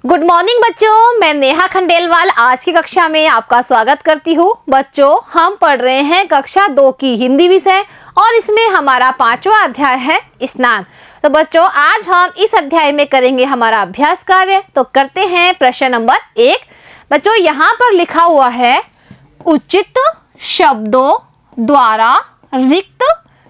Good morning बच्चों, मैं नेहा खंडेलवाल आज की कक्षा में आपका स्वागत करती हूँ। बच्चों, हम पढ़ रहे हैं कक्षा 2 की हिंदी विषय और इसमें हमारा 5वां अध्याय है स्नान। तो बच्चों, आज हम इस अध्याय में करेंगे हमारा अभ्यास कार्य। तो करते हैं प्रश्न नंबर 1। बच्चों, यहाँ पर लिखा हुआ है उचित शब्दों द्वारा रिक्त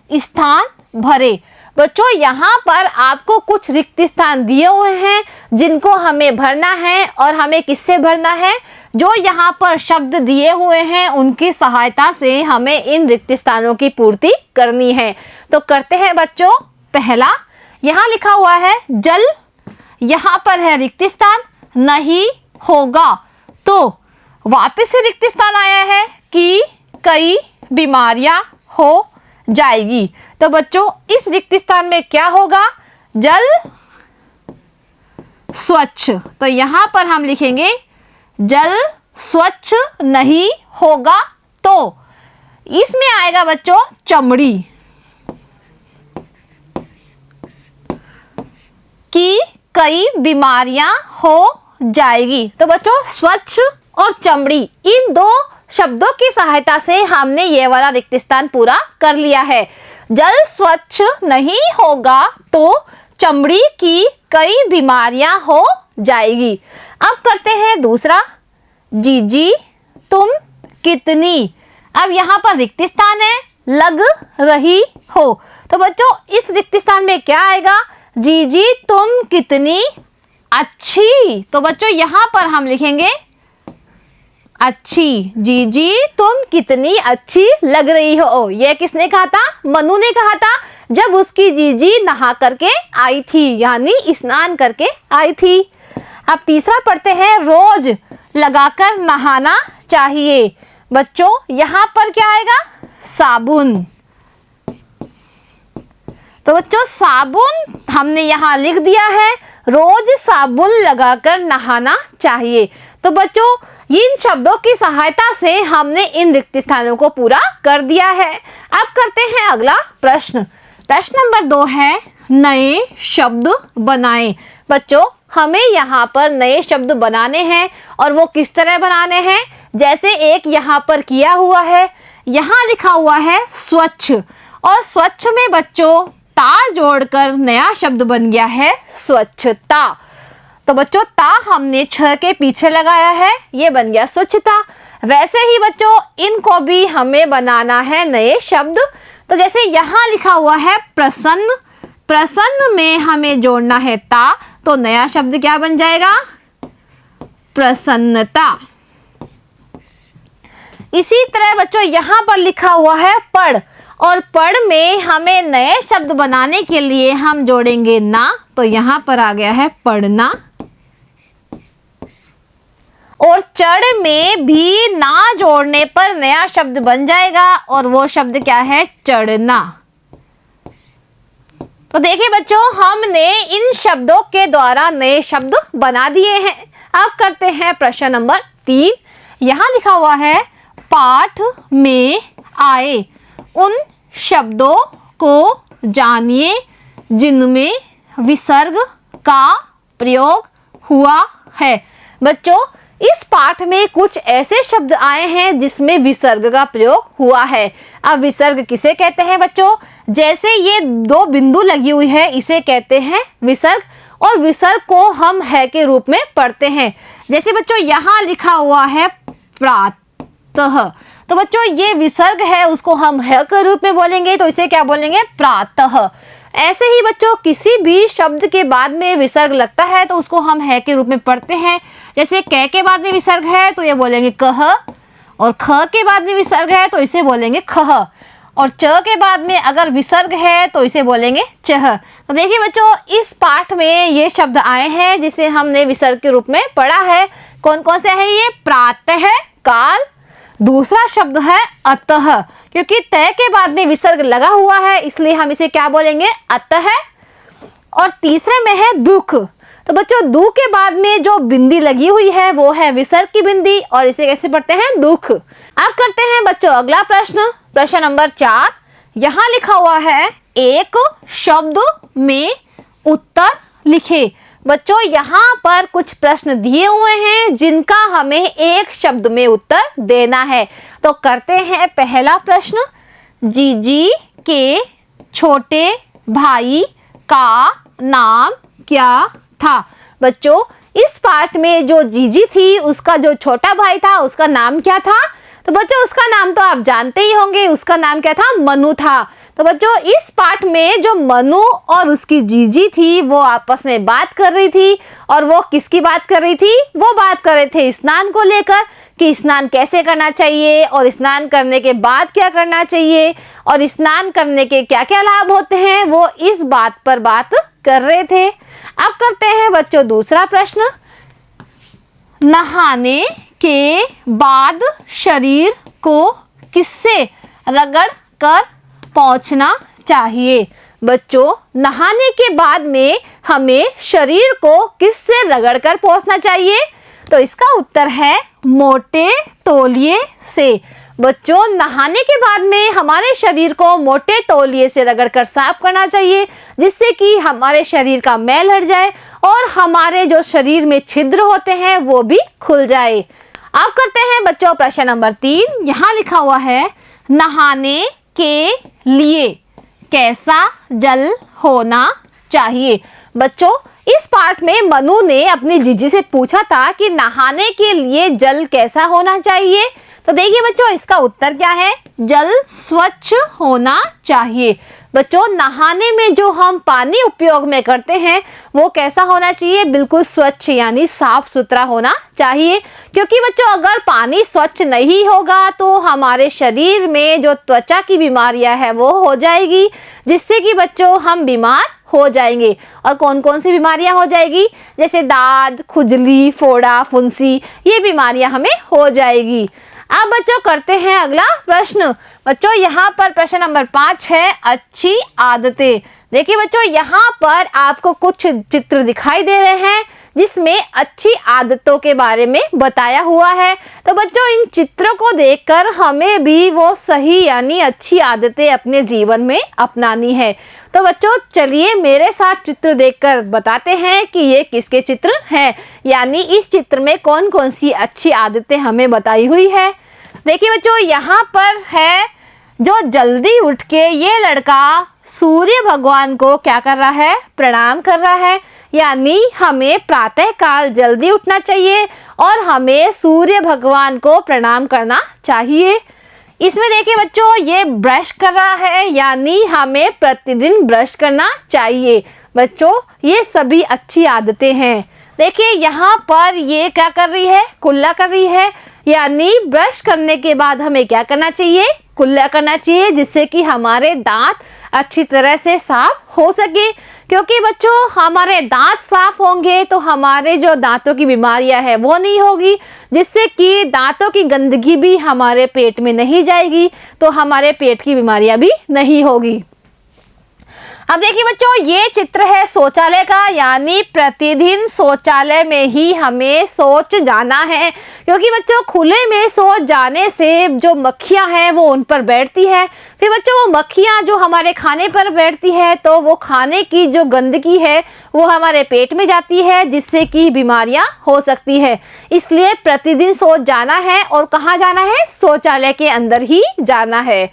स्थान भरे। बच्चों, यहाँ पर आपको कुछ रिक्त स्थान दिए हुए हैं जिनको हमें भरना है और हमें किससे भरना है? जो यहाँ पर शब्द दिए हुए हैं उनकी सहायता से हमें इन रिक्त स्थानों की पूर्ति करनी है। तो करते हैं बच्चों। पहला, यहाँ लिखा हुआ है जल, यहाँ पर है रिक्त स्थान, नहीं होगा तो वापस से रिक्त स्थान आया है कि कई बीमारियां हो जाएगी। तो बच्चों, इस रिक्त स्थान में क्या होगा? जल स्वच्छ। तो यहां पर हम लिखेंगे जल स्वच्छ नहीं होगा तो इसमें आएगा बच्चों चमड़ी की कई बीमारियां हो जाएगी। तो बच्चों, स्वच्छ और चमड़ी इन दो शब्दों की सहायता से हमने ये वाला रिक्त स्थान पूरा कर लिया है। जल स्वच्छ नहीं होगा तो चमड़ी की कई बीमारियां हो जाएगी। अब करते हैं दूसरा, जीजी तुम कितनी। अब यहाँ पर रिक्त स्थान है, लग रही हो। तो बच्चों, इस रिक्त स्थान में क्या आएगा? जीजी तुम कितनी अच्छी। तो बच्चों, यहाँ पर हम लिखेंगे अच्छी। जीजी तुम कितनी अच्छी लग रही हो। यह किसने कहा था? मनु ने कहा था जब उसकी जीजी नहा करके आई थी, यानी स्नान करके आई थी। अब तीसरा पढ़ते हैं, रोज लगाकर नहाना चाहिए। बच्चों, यहाँ पर क्या आएगा? साबुन। तो बच्चों, साबुन हमने यहाँ लिख दिया है, रोज साबुन लगाकर नहाना चाहिए। तो बच्चों, इन शब्दों की सहायता से हमने इन रिक्त स्थानों को पूरा कर दिया है। अब करते हैं अगला प्रश्न। प्रश्न नंबर 2 है नए शब्द बनाएं। बच्चों, हमें यहाँ पर नए शब्द बनाने हैं और वो किस तरह बनाने हैं? जैसे एक यहाँ पर किया हुआ है, यहाँ लिखा हुआ है स्वच्छ और स्वच्छ में बच्चों ता जोड़कर नया शब्द बन गया है स्वच्छता। तो बच्चों, ता हमने छ के पीछे लगाया है, ये बन गया स्वच्छता। वैसे ही बच्चों इनको भी हमें बनाना है नए शब्द। तो जैसे यहाँ लिखा हुआ है प्रसन्न, प्रसन्न में हमें जोड़ना है ता, तो नया शब्द क्या बन जाएगा? प्रसन्नता। इसी तरह बच्चों यहाँ पर लिखा हुआ है पढ़ और पढ़ में हमें नए शब्द बनाने के लिए हम जोड़ेंगे ना, तो यहाँ पर आ गया है पढ़ना। और चढ़ में भी ना जोड़ने पर नया शब्द बन जाएगा और वो शब्द क्या है? चढ़ना। तो देखिए बच्चों, हमने इन शब्दों के द्वारा नए शब्द बना दिए हैं। अब करते हैं प्रश्न नंबर 3। यहाँ लिखा हुआ है पाठ में आए उन शब्दों को जानिए जिनमें विसर्ग का प्रयोग हुआ है। बच्चों, इस पाठ में कुछ ऐसे शब्द आए हैं जिसमें विसर्ग का प्रयोग हुआ है। अब विसर्ग किसे कहते हैं बच्चों? जैसे ये 2 बिंदु लगी हुई है, इसे कहते हैं विसर्ग और विसर्ग को हम है के रूप में पढ़ते हैं। जैसे बच्चों यहाँ लिखा हुआ है प्रातः, तो बच्चों ये विसर्ग है, उसको हम है के रूप में बोलेंगे तो इसे क्या बोलेंगे? प्रातः। ऐसे ही बच्चों किसी भी शब्द के बाद में विसर्ग लगता है तो उसको हम है के रूप में पढ़ते हैं। जैसे क के बाद में विसर्ग है तो ये बोलेंगे कह, और ख के बाद में विसर्ग है तो इसे बोलेंगे खह, और च के बाद में अगर विसर्ग है तो इसे बोलेंगे चह। तो देखिए बच्चों, इस पाठ में ये शब्द आए हैं जिसे हमने विसर्ग के रूप में पढ़ा है। कौन कौन से है ये? प्रातः, काल, दूसरा शब्द है अतः, क्योंकि तय के बाद में विसर्ग लगा हुआ है इसलिए हम इसे क्या बोलेंगे? अतः। और तीसरे में है दुख। तो बच्चों, दु के बाद में जो बिंदी लगी हुई है वो है विसर्ग की बिंदी और इसे कैसे पढ़ते हैं? दुख। अब करते हैं बच्चों अगला प्रश्न। प्रश्न नंबर 4। यहाँ लिखा हुआ है एक शब्द में उत्तर लिखे। बच्चों यहाँ पर कुछ प्रश्न दिए हुए हैं जिनका हमें एक शब्द में उत्तर देना है। तो करते हैं पहला प्रश्न, जीजी के छोटे भाई का नाम क्या था? बच्चों इस पाठ में जो जीजी थी उसका जो छोटा भाई था उसका नाम क्या था? तो बच्चों उसका नाम तो आप जानते ही होंगे, उसका नाम क्या था? मनु था। तो बच्चों इस पाठ में जो मनु और उसकी जीजी थी वो आपस में बात कर रही थी, और वो किसकी बात कर रही थी? वो बात कर रहे थे स्नान को लेकर कि स्नान कैसे करना चाहिए और स्नान करने के बाद क्या करना चाहिए और स्नान करने के क्या क्या लाभ होते हैं, वो इस बात पर बात कर रहे थे। अब करते हैं बच्चों दूसरा प्रश्न, नहाने के बाद शरीर को किससे रगड़ कर पोंछना चाहिए? बच्चों नहाने के बाद में हमें शरीर को किससे रगड़ कर पोंछना चाहिए? तो इसका उत्तर है मोटे तौलिए से। बच्चों नहाने के बाद में हमारे शरीर को मोटे तौलिए से रगड़कर साफ करना चाहिए, जिससे कि हमारे शरीर का मैल हट जाए और हमारे जो शरीर में छिद्र होते हैं वो भी खुल जाए। अब करते हैं बच्चों प्रश्न नंबर 3। यहाँ लिखा हुआ है, नहाने के लिए कैसा जल होना चाहिए? बच्चों इस पाठ में मनु ने अपनी जीजी से पूछा था कि नहाने के लिए जल कैसा होना चाहिए। तो देखिए बच्चों इसका उत्तर क्या है? जल स्वच्छ होना चाहिए। बच्चों नहाने में जो हम पानी उपयोग में करते हैं वो कैसा होना चाहिए? बिल्कुल स्वच्छ यानी साफ सुथरा होना चाहिए, क्योंकि बच्चों अगर पानी स्वच्छ नहीं होगा तो हमारे शरीर में जो त्वचा की बीमारियां है वो हो जाएगी, जिससे कि बच्चों हम बीमार हो जाएंगे। और कौन कौन सी बीमारियां हो जाएगी? जैसे दाद, खुजली, फोड़ा, फुंसी, ये बीमारियां हमें हो जाएगी। अब बच्चों करते हैं अगला प्रश्न। बच्चों यहाँ पर प्रश्न नंबर 5 है, अच्छी आदतें। देखिए बच्चों यहाँ पर आपको कुछ चित्र दिखाई दे रहे हैं जिसमें अच्छी आदतों के बारे में बताया हुआ है। तो बच्चों इन चित्रों को देखकर हमें भी वो सही यानी अच्छी आदतें अपने जीवन में अपनानी है। तो बच्चों चलिए मेरे साथ चित्र देखकर बताते हैं कि ये किसके चित्र हैं, यानी इस चित्र में कौन कौन सी अच्छी आदतें हमें बताई हुई है। देखिए बच्चों यहाँ पर है जो जल्दी उठ के ये लड़का सूर्य भगवान को क्या कर रहा है? प्रणाम कर रहा है। यानी हमें प्रातः काल जल्दी उठना चाहिए और हमें सूर्य भगवान को प्रणाम करना चाहिए। इसमें देखिए बच्चों ये ब्रश कर रहा है, यानी हमें प्रतिदिन ब्रश करना चाहिए। बच्चों ये सभी अच्छी आदतें हैं। देखिए यहाँ पर ये क्या कर रही है? कुल्ला कर रही है, यानी ब्रश करने के बाद हमें क्या करना चाहिए? कुल्ला करना चाहिए, जिससे कि हमारे दांत अच्छी तरह से साफ हो सके। क्योंकि बच्चों हमारे दांत साफ होंगे तो हमारे जो दांतों की बीमारियां है वो नहीं होगी, जिससे कि दांतों की गंदगी भी हमारे पेट में नहीं जाएगी, तो हमारे पेट की बीमारियां भी नहीं होगी। अब देखिए बच्चों ये चित्र है शौचालय का, यानी प्रतिदिन शौचालय में ही हमें शौच जाना है, क्योंकि बच्चों खुले में शौच जाने से जो मक्खियां हैं वो उन पर बैठती है। फिर बच्चों वो मक्खियां जो हमारे खाने पर बैठती है तो वो खाने की जो गंदगी है वो हमारे पेट में जाती है, जिससे कि बीमारियां हो सकती है। इसलिए प्रतिदिन शौच जाना है, और कहाँ जाना है? शौचालय के अंदर ही जाना है।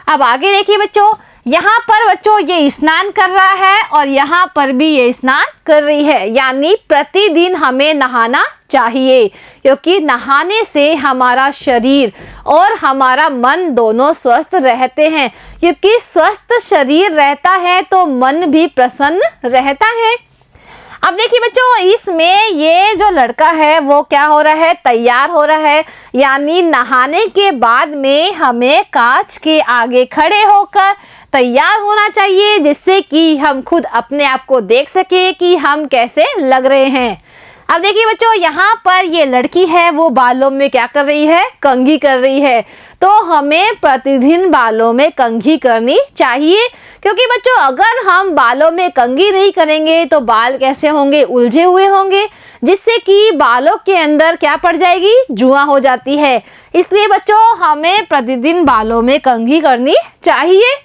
अब आगे देखिए बच्चों यहाँ पर बच्चों ये स्नान कर रहा है और यहाँ पर भी ये स्नान कर रही है, यानी प्रतिदिन हमें नहाना चाहिए, क्योंकि नहाने से हमारा शरीर और हमारा मन दोनों स्वस्थ रहते हैं। क्योंकि स्वस्थ शरीर रहता है तो मन भी प्रसन्न रहता है। अब देखिए बच्चों इसमें ये जो लड़का है वो क्या हो रहा है? तैयार हो रहा है, यानी नहाने के बाद में हमें कांच के आगे खड़े होकर तैयार होना चाहिए, जिससे कि हम खुद अपने आप को देख सके कि हम कैसे लग रहे हैं। अब देखिए बच्चों यहाँ पर ये लड़की है वो बालों में क्या कर रही है? कंघी कर रही है। तो हमें प्रतिदिन बालों में कंघी करनी चाहिए, क्योंकि बच्चों अगर हम बालों में कंघी नहीं करेंगे तो बाल कैसे होंगे? उलझे हुए होंगे, जिससे कि बालों के अंदर क्या पड़ जाएगी? जुआ हो जाती है। इसलिए बच्चों हमें प्रतिदिन बालों में कंघी करनी चाहिए।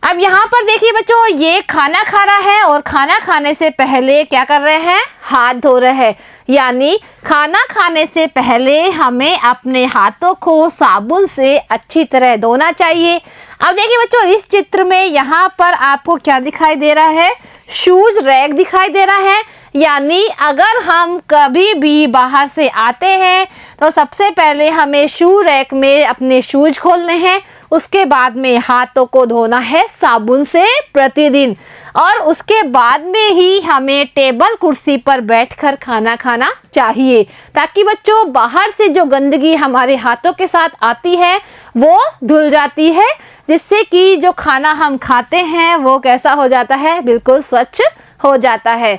अब यहाँ पर देखिए बच्चों, ये खाना खा रहा है और खाना खाने से पहले क्या कर रहे हैं, हाथ धो रहे हैं। यानी खाना खाने से पहले हमें अपने हाथों को साबुन से अच्छी तरह धोना चाहिए। अब देखिए बच्चों, इस चित्र में यहाँ पर आपको क्या दिखाई दे रहा है, शूज रैक दिखाई दे रहा है। यानी अगर हम कभी भी बाहर से आते हैं तो सबसे पहले हमें शू रैक में अपने शूज खोलने हैं, उसके बाद में हाथों को धोना है साबुन से प्रतिदिन, और उसके बाद में ही हमें टेबल कुर्सी पर बैठकर खाना खाना चाहिए, ताकि बच्चों बाहर से जो गंदगी हमारे हाथों के साथ आती है वो धुल जाती है, जिससे कि जो खाना हम खाते हैं वो कैसा हो जाता है, बिल्कुल स्वच्छ हो जाता है।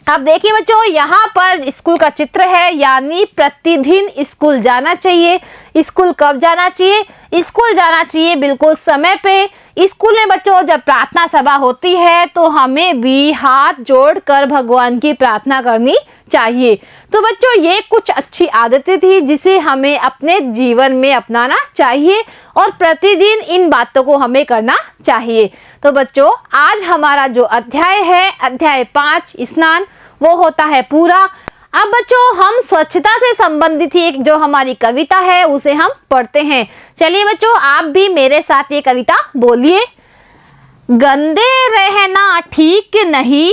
अब देखिए बच्चों, यहाँ पर स्कूल का चित्र है, यानी प्रतिदिन स्कूल जाना चाहिए। स्कूल कब जाना चाहिए, स्कूल जाना चाहिए बिल्कुल समय पे। स्कूल में बच्चों जब प्रार्थना सभा होती है तो हमें भी हाथ जोड़कर भगवान की प्रार्थना करनी चाहिए। तो बच्चों ये कुछ अच्छी आदतें थी जिसे हमें अपने जीवन में अपनाना चाहिए और प्रतिदिन इन बातों को हमें करना चाहिए। तो बच्चों आज हमारा जो अध्याय है, अध्याय 5 स्नान, वो होता है पूरा। अब बच्चों हम स्वच्छता से संबंधित एक जो हमारी कविता है उसे हम पढ़ते हैं। चलिए बच्चों आप भी मेरे साथ ये कविता बोलिए। गंदे रहना ठीक नहीं,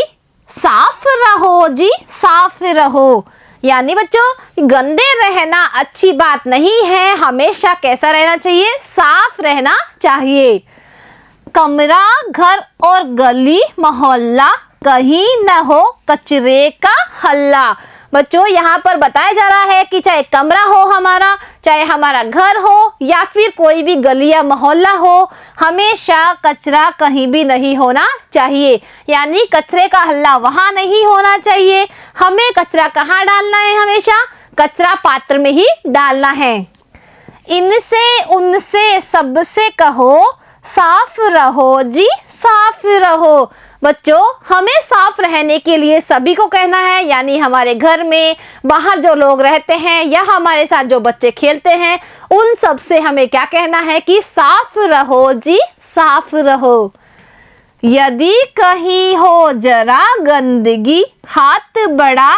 साफ रहो जी साफ रहो। यानी बच्चों गंदे रहना अच्छी बात नहीं है, हमेशा कैसा रहना चाहिए, साफ रहना चाहिए। कमरा घर और गली मोहल्ला, कहीं न हो कचरे का हल्ला। बच्चों यहाँ पर बताया जा रहा है कि चाहे कमरा हो हमारा, चाहे हमारा घर हो या फिर कोई भी गली या मोहल्ला हो, हमेशा कचरा कहीं भी नहीं होना चाहिए। यानी कचरे का हल्ला वहाँ नहीं होना चाहिए। हमें कचरा कहाँ डालना है, हमेशा कचरा पात्र में ही डालना है। इनसे उनसे सबसे कहो, साफ रहो जी साफ रहो। बच्चों हमें साफ रहने के लिए सभी को कहना है, यानी हमारे घर में, बाहर जो लोग रहते हैं या हमारे साथ जो बच्चे खेलते हैं, उन सब से हमें क्या कहना है कि साफ रहो जी साफ रहो। यदि कहीं हो जरा गंदगी, हाथ बड़ा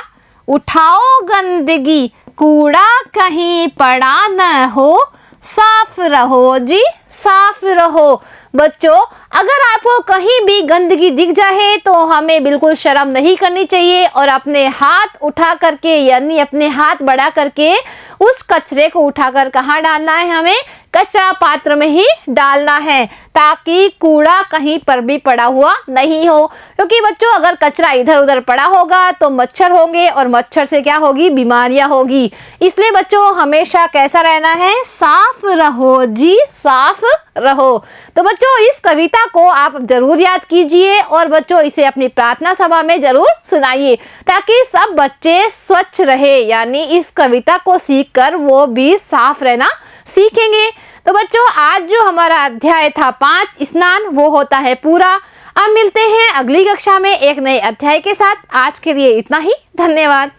उठाओ गंदगी, कूड़ा कहीं पड़ा न हो, साफ रहो जी साफ रहो। बच्चों अगर आपको कहीं भी गंदगी दिख जाए तो हमें बिल्कुल शर्म नहीं करनी चाहिए और अपने हाथ उठा करके, यानी अपने हाथ बढ़ा करके उस कचरे को उठाकर कहाँ डालना है, हमें कचरा पात्र में ही डालना है, ताकि कूड़ा कहीं पर भी पड़ा हुआ नहीं हो। क्योंकि बच्चों अगर कचरा इधर उधर पड़ा होगा तो मच्छर होंगे और मच्छर से क्या होगी, बीमारियां होगी। इसलिए बच्चों हमेशा कैसा रहना है, साफ रहो जी साफ रहो। तो बच्चों इस कविता को आप जरूर याद कीजिए और बच्चों इसे अपनी प्रार्थना सभा में जरूर सुनाइए, ताकि सब बच्चे स्वच्छ रहे, यानी इस कविता को सीखकर वो भी साफ रहना सीखेंगे। तो बच्चों आज जो हमारा अध्याय था 5 स्नान, वो होता है पूरा। अब मिलते हैं अगली कक्षा में एक नए अध्याय के साथ। आज के लिए इतना ही, धन्यवाद।